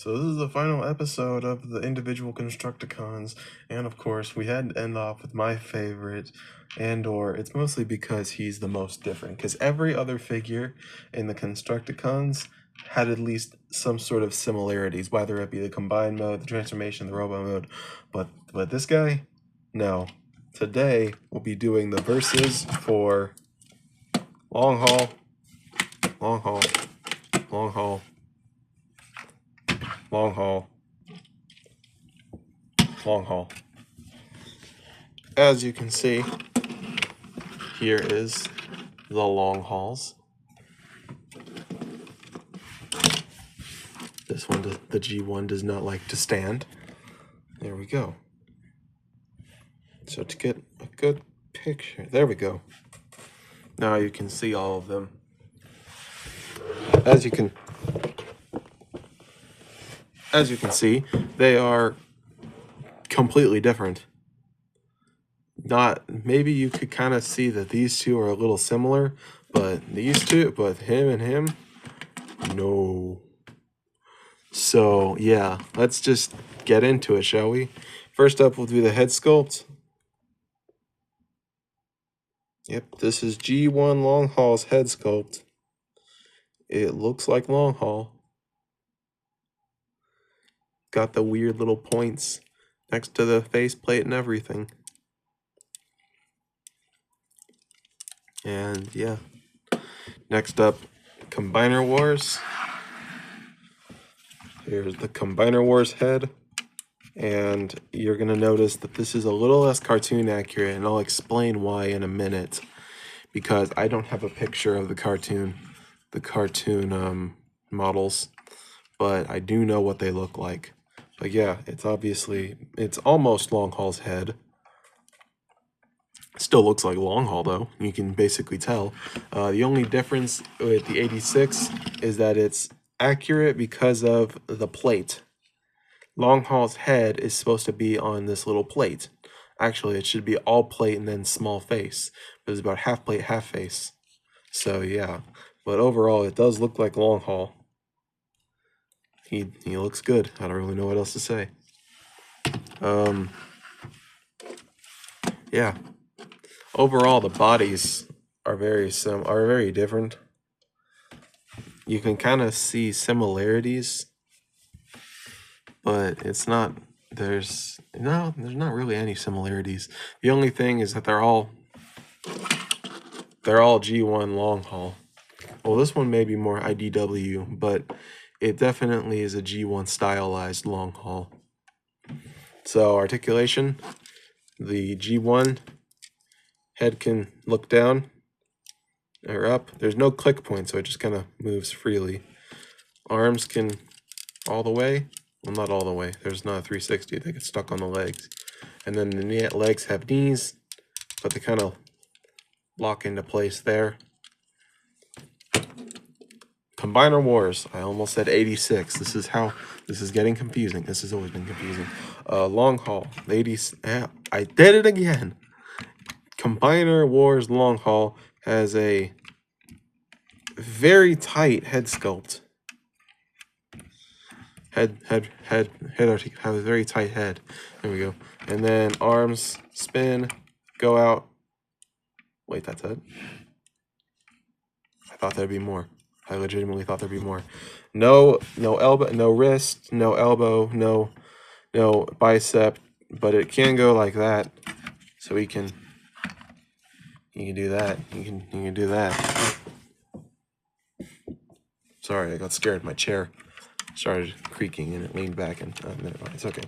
So this is the final episode of the individual Constructicons, and of course we had to end off with my favorite, and/or it's mostly because he's the most different, because every other figure in the Constructicons had at least some sort of similarities, whether it be the combined mode, the transformation, the robo mode, but this guy, no. Today we'll be doing the verses for long haul, long haul, long haul, long haul, long haul. As you can see, here is the long hauls. This one, the G1 does not like to stand. There we go. So to get a good picture, there we go. Now you can see all of them. As you can see, they are completely different. Maybe you could kind of see that these two are a little similar, but him and him, no. So yeah, let's just get into it, shall we? First up, we'll do the head sculpt. Yep, this is G1 Long Haul's head sculpt. It looks like Long Haul. Got the weird little points next to the faceplate and everything. And yeah. Next up, Combiner Wars. Here's the Combiner Wars head. And you're going to notice that this is a little less cartoon accurate, and I'll explain why in a minute. Because I don't have a picture of the cartoon models, but I do know what they look like. But yeah, it's almost Long Haul's head. Still looks like Long Haul though, you can basically tell. The only difference with the 86 is that it's accurate because of the plate. Long Haul's head is supposed to be on this little plate. Actually, it should be all plate and then small face, but it's about half plate, half face. So yeah, but overall it does look like Long Haul. He looks good. I don't really know what else to say. Yeah. Overall, the bodies are very different. You can kind of see similarities, but there's not really any similarities. The only thing is that they're all G1 Long Haul. Well, this one may be more IDW, but it definitely is a G1 stylized Long Haul. So articulation, the G1 head can look down or up. There's no click point, so it just kind of moves freely. Arms can all the way. Well, not all the way. There's not a 360. They get stuck on the legs. And then the legs have knees, but they kind of lock into place there. Combiner Wars. I almost said 86. This is getting confusing. This has always been confusing. Long Haul. I did it again. Combiner Wars Long Haul has a very tight head sculpt. Have a very tight head. There we go. And then arms spin, go out. Wait, that's it? I thought there'd be more. I legitimately thought there'd be more. No elbow, no wrist, no elbow, no bicep, but it can go like that. So you can do that. You can do that. Sorry, I got scared. My chair started creaking and it leaned back, and never mind, it's okay.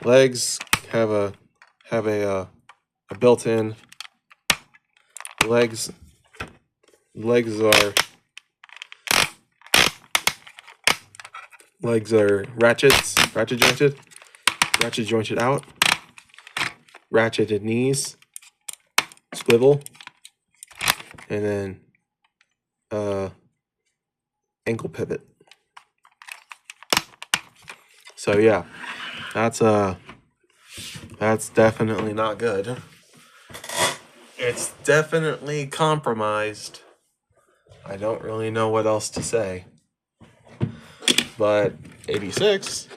Legs have a built-in. Legs are ratchet jointed out, ratcheted knees, swivel, and then ankle pivot. So yeah, that's definitely not good. It's definitely compromised. I don't really know what else to say. But 86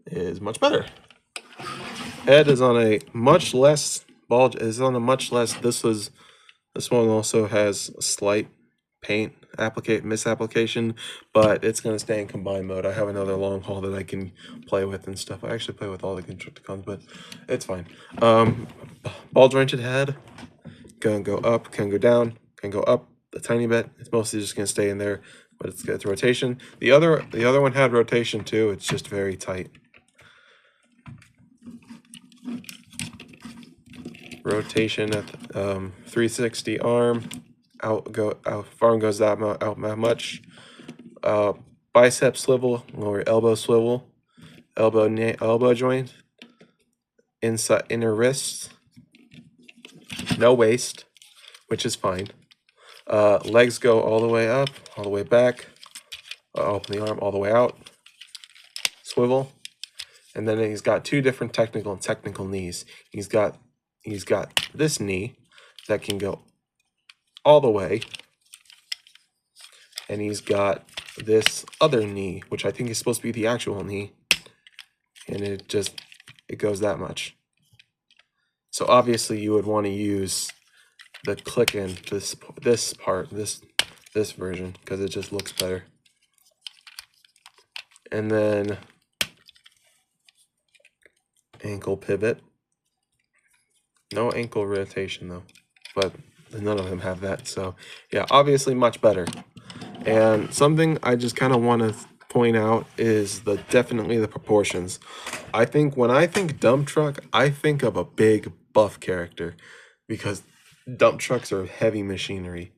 is much better. Head is on a much less bulge. Is on a much less. This one also has a slight paint misapplication, but it's going to stay in combined mode. I have another long haul that I can play with and stuff. I actually play with all the Constructicons, but it's fine. Ball jointed head can go up, can go down, can go up a tiny bit. It's mostly just going to stay in there, but it's got rotation. The other one had rotation too. It's just very tight. Rotation at the, 360 arm. Arm goes out that much. Bicep swivel or elbow swivel. Elbow joint. Inside inner wrist. No waist, which is fine. Legs go all the way up, all the way back. Open the arm all the way out. Swivel. And then he's got two different technical knees. He's got this knee that can go all the way, and he's got this other knee, which I think is supposed to be the actual knee, and it goes that much. So obviously you would want to use the click in this version because it just looks better. And then ankle pivot. No ankle rotation though, but none of them have that. So yeah, obviously much better. And something I just kind of want to point out is definitely the proportions. I think when I think dump truck, I think of a big buff character because dump trucks are heavy machinery.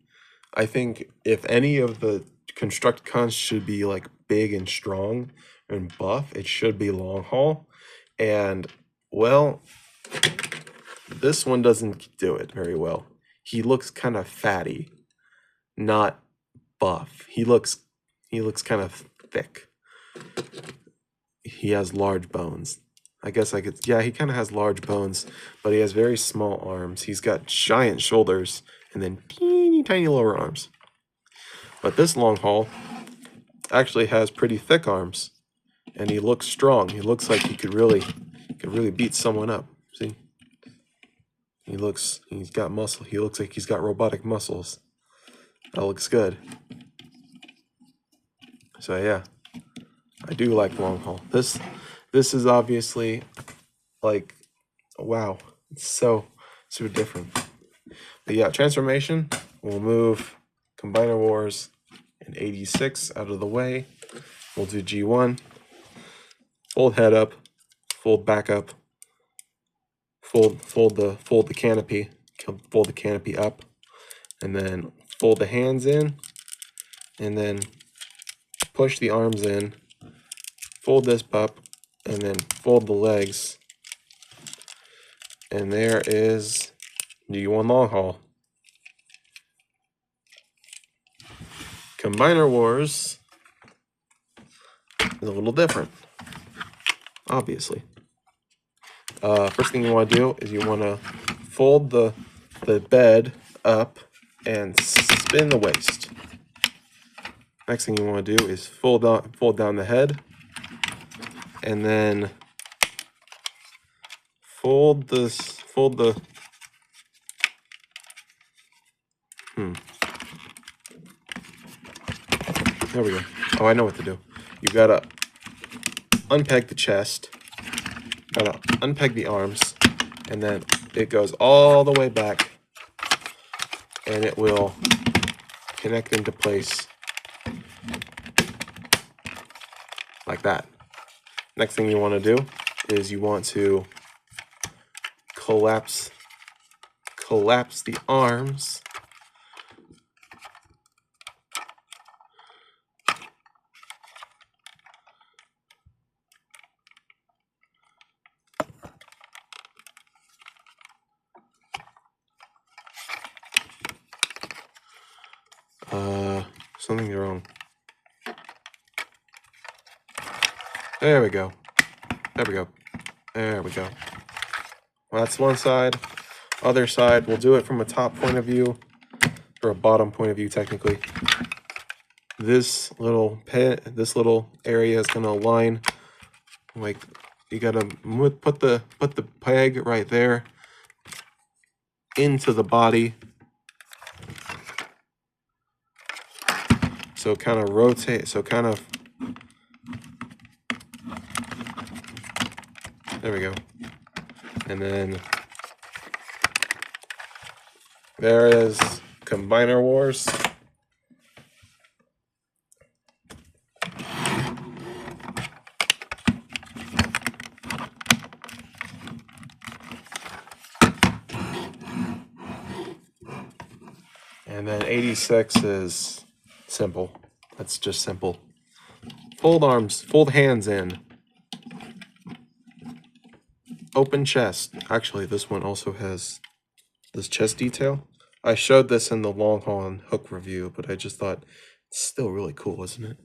I think if any of the Constructicons should be like big and strong and buff, it should be long haul. And well, this one doesn't do it very well. He looks kind of fatty, not buff. He looks kind of thick. He has large bones. I guess I could, yeah, he kind of has large bones, but he has very small arms. He's got giant shoulders and then teeny tiny lower arms. But this long haul actually has pretty thick arms, and he looks strong. He looks like he could really beat someone up. See? He's got muscle. He looks like he's got robotic muscles. That looks good. So yeah, I do like long haul. This is obviously like, wow, it's so different. But yeah, transformation, we'll move Combiner Wars and 86 out of the way. We'll do G1, fold head up, fold back up, fold the canopy, fold the canopy up, and then fold the hands in, and then push the arms in, fold this up, and then fold the legs. And there is G1 long haul. Combiner Wars is a little different, obviously. First thing you want to do is you want to fold the bed up and spin the waist. Next thing you want to do is fold down the head, and then fold the there we go. Oh, I know what to do. You gotta unpeg the chest, gotta unpeg the arms, and then it goes all the way back, and it will connect into place like that. Next thing you want to do is you want to collapse the arms. Something's wrong. There we go. There we go. There we go. Well, that's one side. Other side, we'll do it from a top point of view, or a bottom point of view, technically. this little area is going to align, like, you got to put the peg right there into the body. So kind of rotate, there we go. And then there is Combiner Wars. And then 86 is simple. That's just simple. Fold arms, fold hands in. Open chest. Actually, this one also has this chest detail. I showed this in the long haul and hook review, but I just thought it's still really cool, isn't it?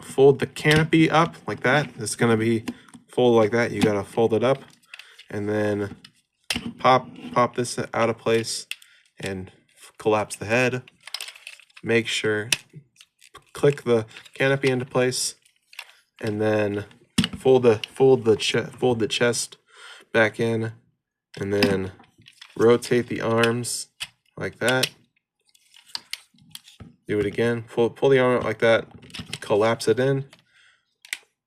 Fold the canopy up like that. It's gonna be folded like that. You gotta fold it up, and then pop this out of place and collapse the head. Make sure, click the canopy into place, and then fold the chest back in, and then rotate the arms like that. Do it again. Pull the arm out like that. Collapse it in.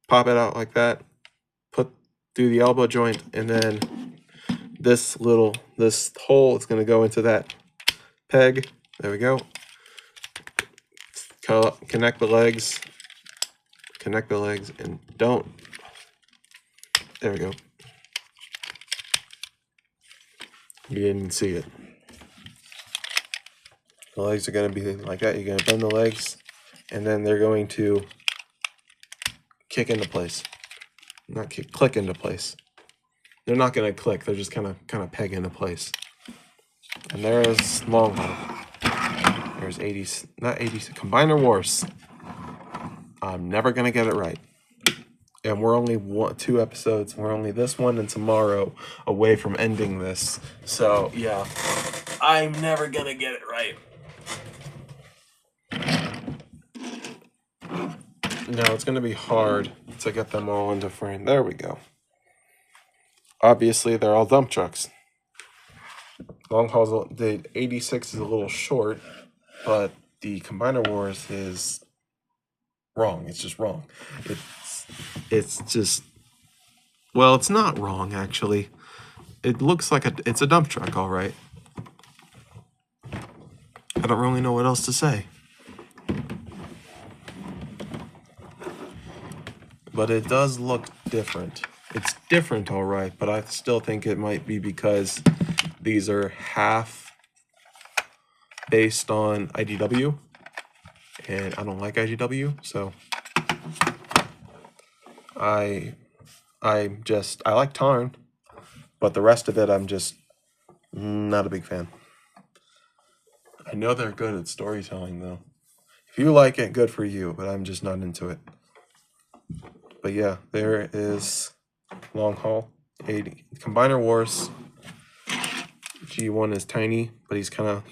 Pop it out like that. Do the elbow joint, and then this hole is going to go into that peg. There we go. Connect the legs. Connect the legs, and don't. There we go. You didn't even see it. The legs are going to be like that. You're going to bend the legs, and then they're going to kick into place. Not kick, click into place. They're not going to click. They're just kind of peg into place. And there is long haul. There's 80s, not 80s, Combiner Wars. I'm never going to get it right. And we're only 2 episodes. We're only this one and tomorrow away from ending this. So, yeah. I'm never going to get it right. No, it's going to be hard to get them all into frame. There we go. Obviously, they're all dump trucks. Long haul's, the 86 is a little short, but the Combiner Wars is wrong. It's just wrong. It's just, well, it's not wrong, actually. It looks like it's a dump truck, all right. I don't really know what else to say. But it does look different. It's different, all right, but I still think it might be because these are half based on IDW, and I don't like IDW, so I like Tarn, but the rest of it I'm just not a big fan. I know they're good at storytelling, though. If you like it, good for you, but I'm just not into it. But yeah, there is long haul. Combiner Wars. G1 is tiny, but he's great.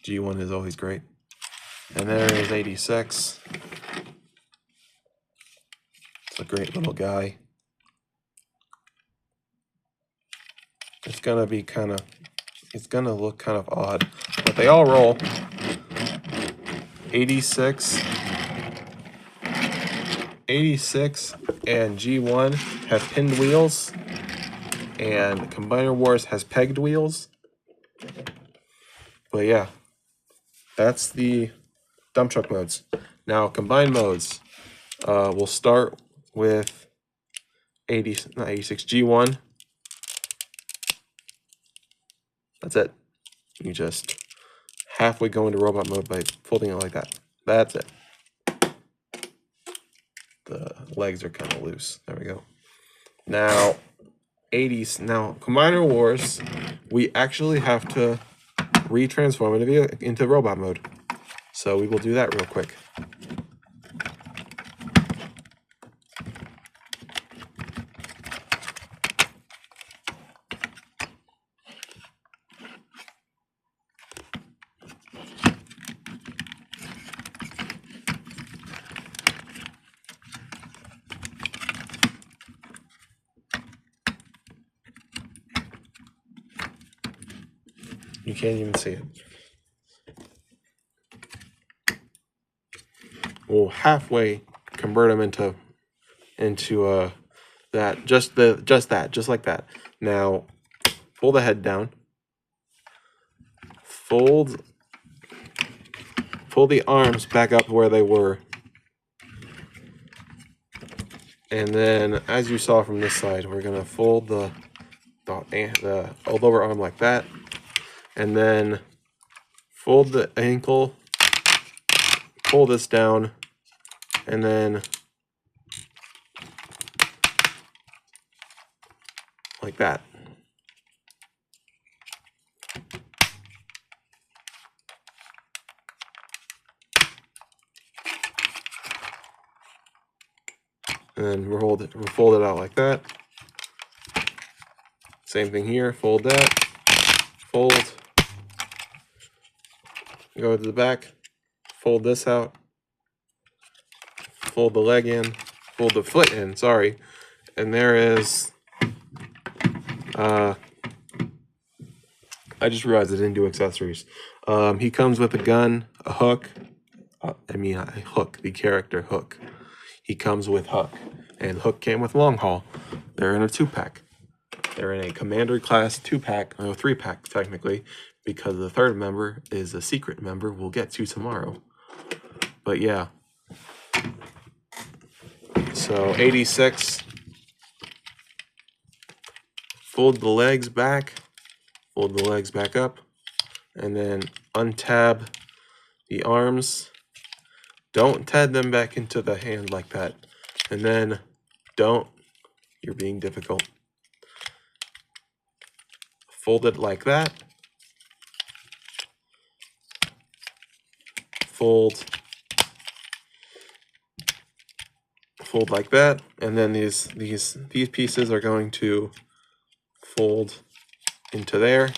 G1 is always great. And there is 86. It's a great little guy. It's gonna look kind of odd, but they all roll. 86 and G1 have pinned wheels, and Combiner Wars has pegged wheels. But yeah, that's the dump truck modes. Now, combined modes. We'll start with 86 G1. That's it. You just halfway go into robot mode by folding it like that. That's it. The legs are kind of loose. There we go. Now, 80s. Now, Combiner Wars, we actually have to retransform into robot mode. So we will do that real quick. can't even see it. We'll halfway convert them into that, just like that. Now pull the head down, fold the arms back up where they were, and then as you saw from this side, we're gonna fold the lower arm like that, and then fold the ankle, pull this down, and then like that. And then we'll fold it out like that. Same thing here, fold that, fold, go to the back, fold this out, fold the leg in, fold the foot in, sorry. And there is, I just realized I didn't do accessories. He comes with a gun, a hook, a Hook, the character Hook. He comes with Hook, and Hook came with Long Haul. They're in a 2-pack. They're in a Commander class 2-pack, no 3-pack technically, because the third member is a secret member we'll get to tomorrow. But yeah. So 86. Fold the legs back, fold the legs back up, and then untab the arms. Don't tab them back into the hand like that. And then you're being difficult. Fold it like that. Fold like that, and then these pieces are going to fold into there.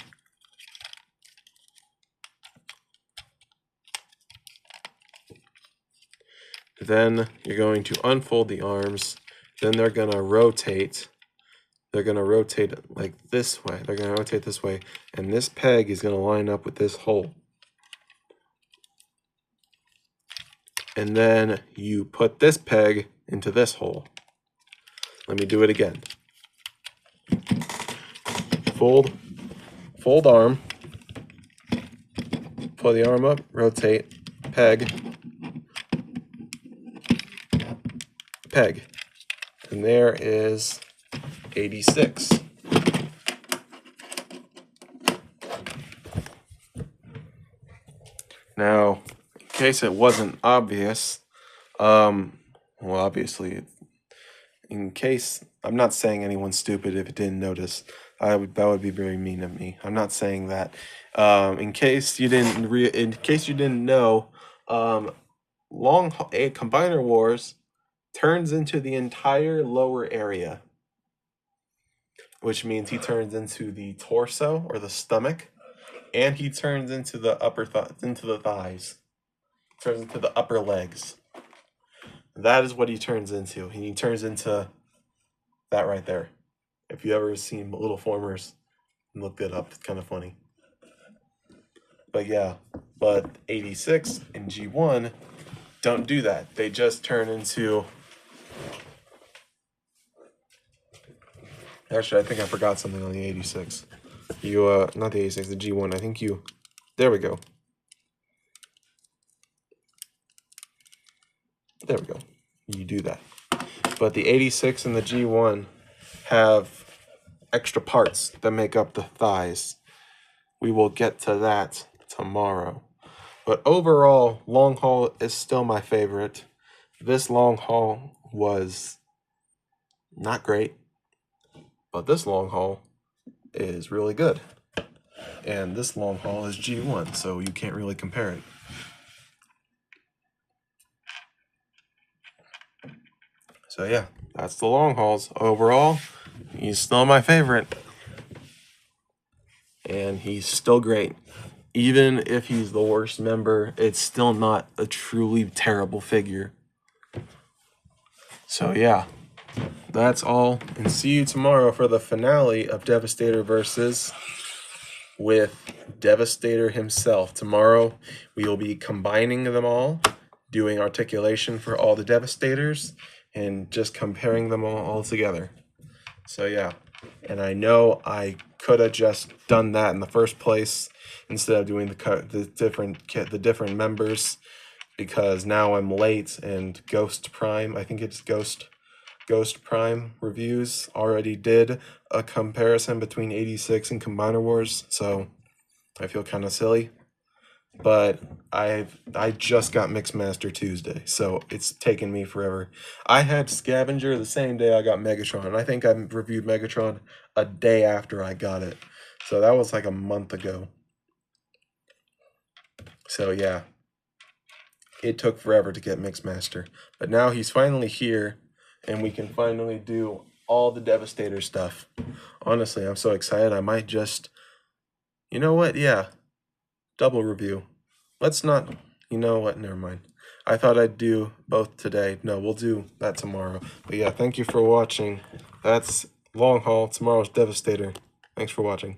Then you're going to unfold the arms. Then they're going to rotate. They're going to rotate like this way. They're going to rotate this way, and this peg is going to line up with this hole. And then you put this peg into this hole. Let me do it again. Fold arm, pull the arm up, rotate, peg, and there is 86. Now, in case it wasn't obvious, well, obviously, in case, I'm not saying anyone's stupid if it didn't notice. That would be very mean of me. I'm not saying that. In case you didn't know, Combiner Wars turns into the entire lower area, which means he turns into the torso or the stomach, and he turns into the into the thighs, turns into the upper legs. That is what he turns into. He turns into that right there. If you ever seen Little Formers, look that up. It's kind of funny. But yeah, 86 and G1 don't do that. They just turn into... Actually, I think I forgot something on the 86. Not the 86, the G1. I think there we go. There we go. You do that. But the 86 and the G1 have extra parts that make up the thighs. We will get to that tomorrow. But overall, Long Haul is still my favorite. This Long Haul was not great, but this Long Haul is really good. And this Long Haul is G1, so you can't really compare it. So yeah, that's the Long Hauls. Overall, he's still my favorite. And he's still great. Even if he's the worst member, it's still not a truly terrible figure. So yeah, that's all. And see you tomorrow for the finale of Devastator versus with Devastator himself. Tomorrow we will be combining them all, doing articulation for all the Devastators, and just comparing them all together. So yeah, and I know I could have just done that in the first place instead of doing the different members, because now I'm late and Ghost Prime, I think it's Ghost Prime Reviews already did a comparison between 86 and Combiner Wars, so I feel kind of silly. But I just got Mixmaster Tuesday, so it's taken me forever. I had Scavenger the same day I got Megatron, and I think I reviewed Megatron a day after I got it. So that was like a month ago. So yeah, it took forever to get Mixmaster. But now he's finally here, and we can finally do all the Devastator stuff. Honestly, I'm so excited. I might just... You know what? Yeah. Double review. Let's not... You know what? Never mind. I thought I'd do both today. No, we'll do that tomorrow. But yeah, thank you for watching. That's Long Haul. Tomorrow's Devastator. Thanks for watching.